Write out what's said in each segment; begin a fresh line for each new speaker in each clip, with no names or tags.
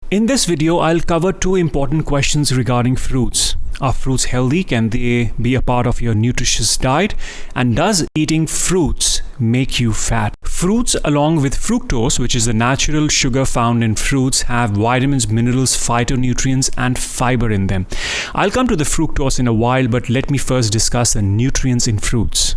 In this video, I'll cover two important questions regarding fruits. Are fruits healthy? Can they be a part of your nutritious diet? And does eating fruits make you fat? Fruits, along with fructose, which is the natural sugar found in fruits, have vitamins, minerals, phytonutrients, and fiber in them. I'll come to the fructose in a while, but let me first discuss the nutrients in fruits.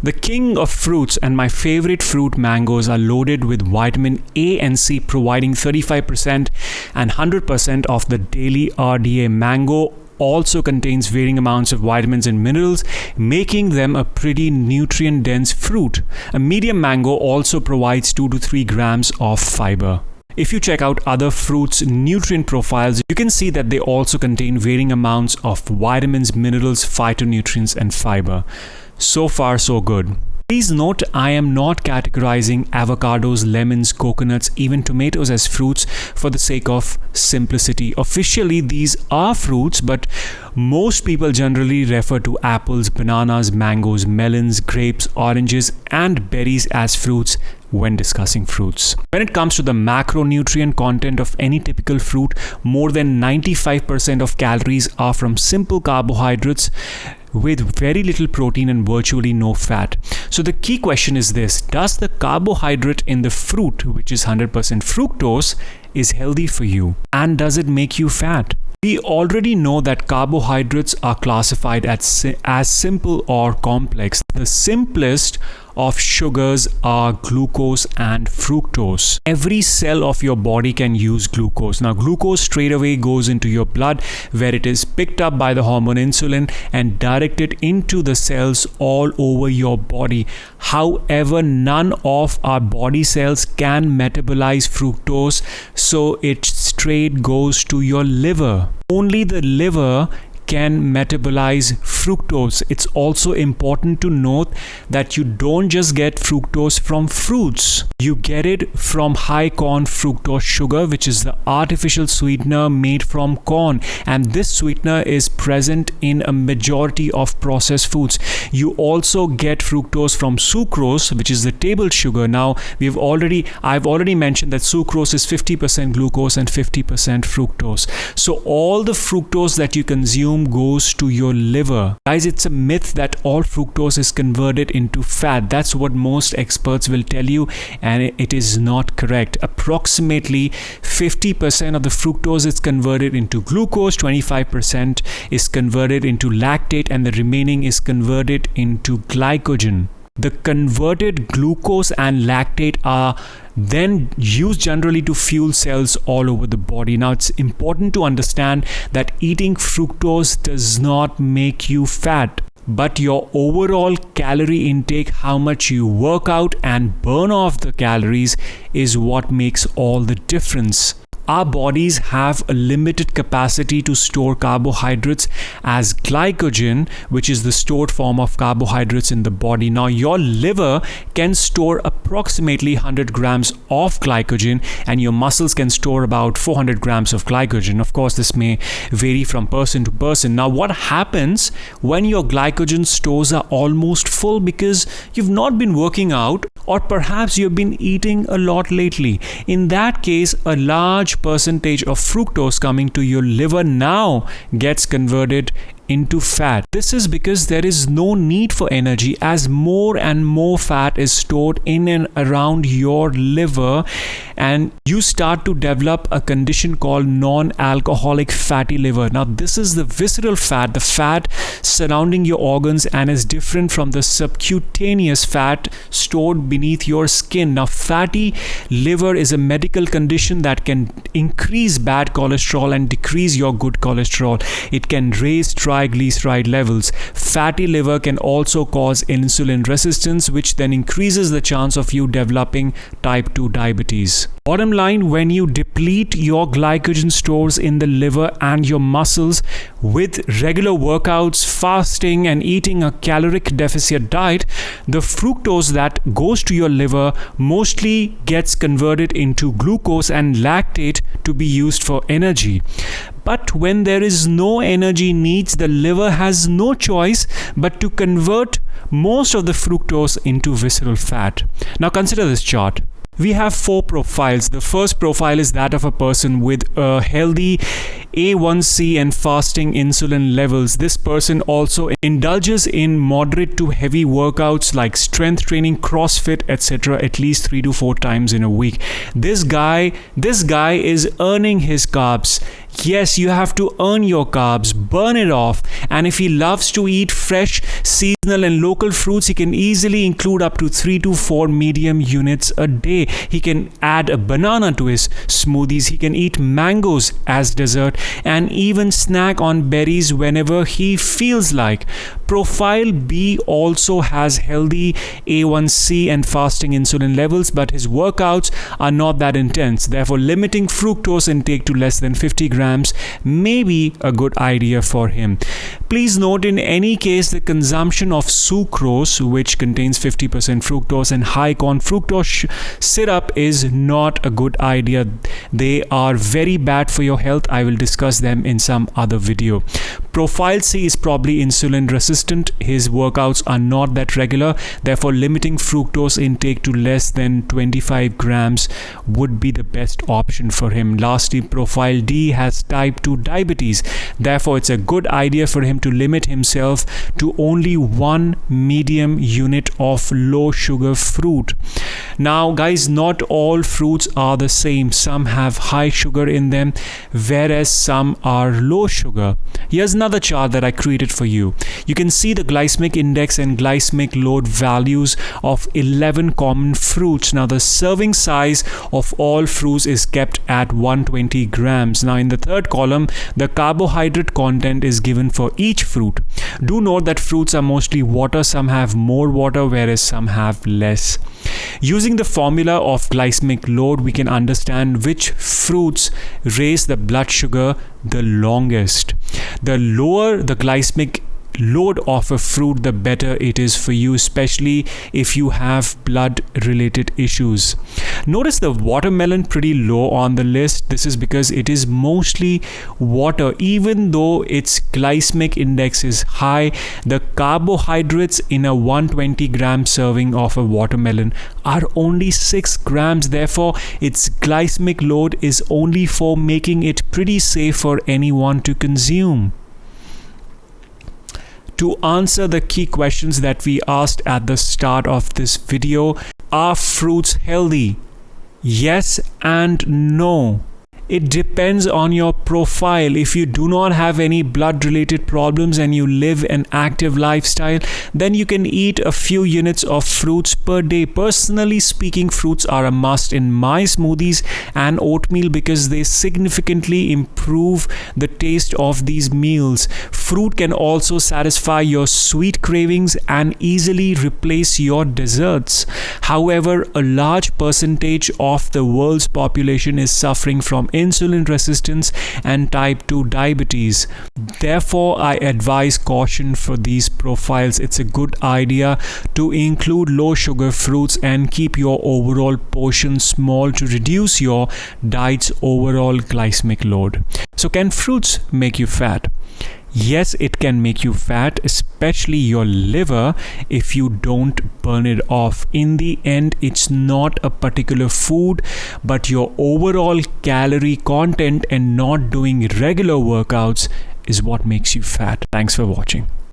The king of fruits and my favorite fruit, mangoes, are loaded with vitamin A and C, providing 35% and 100% of the daily RDA. Mango also contains varying amounts of vitamins and minerals, making them a pretty nutrient-dense fruit. A medium mango also provides 2 to 3 grams of fiber. If you check out other fruits' nutrient profiles, you can see that they also contain varying amounts of vitamins, minerals, phytonutrients, and fiber. So far, so good. Please note, I am not categorizing avocados, lemons, coconuts, even tomatoes as fruits for the sake of simplicity. Officially, these are fruits, but most people generally refer to apples, bananas, mangoes, melons, grapes, oranges, and berries as fruits when discussing fruits. When it comes to the macronutrient content of any typical fruit, more than 95% of calories are from simple carbohydrates with very little protein and virtually no fat. So the key question is this: does the carbohydrate in the fruit, which is 100% fructose, is healthy for you? And does it make you fat? We already know that carbohydrates are classified as simple or complex. The simplest of sugars are glucose and fructose. Every cell of your body can use glucose. Now, glucose straight away goes into your blood, where it is picked up by the hormone insulin and directed into the cells all over your body. However, none of our body cells can metabolize fructose, so it straight goes to your liver. Only the liver can metabolize fructose. It's also important to note that you don't just get fructose from fruits. You get it from high corn fructose sugar, which is the artificial sweetener made from corn. And this sweetener is present in a majority of processed foods. You also get fructose from sucrose, which is the table sugar. Now, I've already mentioned that sucrose is 50% glucose and 50% fructose. So all the fructose that you consume goes to your liver. Guys, it's a myth that all fructose is converted into fat. That's what most experts will tell you, and it is not correct. Approximately 50% of the fructose is converted into glucose, 25% is converted into lactate, and the remaining is converted into glycogen. The converted glucose and lactate are then used generally to fuel cells all over the body. Now, it's important to understand that eating fructose does not make you fat, but your overall calorie intake, how much you work out and burn off the calories, is what makes all the difference. Our bodies have a limited capacity to store carbohydrates as glycogen, which is the stored form of carbohydrates in the body. Now, your liver can store approximately 100 grams of glycogen, and your muscles can store about 400 grams of glycogen. Of course, this may vary from person to person. Now, what happens when your glycogen stores are almost full because you've not been working out, or perhaps you've been eating a lot lately? In that case, a large percentage of fructose coming to your liver now gets converted into fat. This is because there is no need for energy, as more and more fat is stored in and around your liver, and you start to develop a condition called non-alcoholic fatty liver. Now, this is the visceral fat, the fat surrounding your organs, and is different from the subcutaneous fat stored beneath your skin. Now, fatty liver is a medical condition that can increase bad cholesterol and decrease your good cholesterol. It can raise triglyceride levels. Fatty liver can also cause insulin resistance, which then increases the chance of you developing type 2 diabetes. Bottom line, when you deplete your glycogen stores in the liver and your muscles with regular workouts, fasting, and eating a caloric deficit diet, the fructose that goes to your liver mostly gets converted into glucose and lactate to be used for energy. But when there is no energy needs, the liver has no choice but to convert most of the fructose into visceral fat. Now consider this chart. We have 4 profiles. The first profile is that of a person with a healthy A1C and fasting insulin levels. This person also indulges in moderate to heavy workouts like strength training, CrossFit, etc. at least 3 to 4 times in a week. This guy is earning his carbs. Yes, you have to earn your carbs, burn it off. And if he loves to eat fresh, seasonal and local fruits, he can easily include up to 3 to 4 medium units a day. He can add a banana to his smoothies. He can eat mangoes as dessert and even snack on berries whenever he feels like. Profile B also has healthy A1C and fasting insulin levels, but his workouts are not that intense. Therefore, limiting fructose intake to less than 50 grams may be a good idea for him. Please note, in any case, the consumption of sucrose, which contains 50% fructose, and high corn fructose syrup is not a good idea. They are very bad for your health. I will discuss them in some other video. Profile C is probably insulin resistant. His workouts are not that regular. Therefore, limiting fructose intake to less than 25 grams would be the best option for him. Lastly, profile D has type 2 diabetes. Therefore, it's a good idea for him to limit himself to only 1 medium unit of low sugar fruit. Now guys, not all fruits are the same. Some have high sugar in them, whereas some are low sugar. Here's another chart that I created for you. You can see the glycemic index and glycemic load values of 11 common fruits. Now the serving size of all fruits is kept at 120 grams. Now in the third column, the carbohydrate content is given for each fruit. Do note that fruits are mostly water. Some have more water, whereas some have less. Using the formula of glycemic load, we can understand which fruits raise the blood sugar the longest. The lower the glycemic load of a fruit, the better it is for you, especially if you have blood related issues. Notice the watermelon pretty low on the list. This is because it is mostly water. Even though its glycemic index is high, the carbohydrates in a 120 gram serving of a watermelon are only 6 grams. Therefore, its glycemic load is only for making it pretty safe for anyone to consume. To answer the key questions that we asked at the start of this video, are fruits healthy? Yes and no. It depends on your profile. If you do not have any blood related problems and you live an active lifestyle, then you can eat a few units of fruits per day. Personally speaking, fruits are a must in my smoothies and oatmeal because they significantly improve the taste of these meals. Fruit can also satisfy your sweet cravings and easily replace your desserts. However, a large percentage of the world's population is suffering from insulin resistance and type 2 diabetes. Therefore, I advise caution for these profiles. It's a good idea to include low sugar fruits and keep your overall portion small to reduce your diet's overall glycemic load. So, can fruits make you fat? Yes, it can make you fat, especially your liver, if you don't burn it off. In the end, it's not a particular food, but your overall calorie content and not doing regular workouts is what makes you fat. Thanks for watching.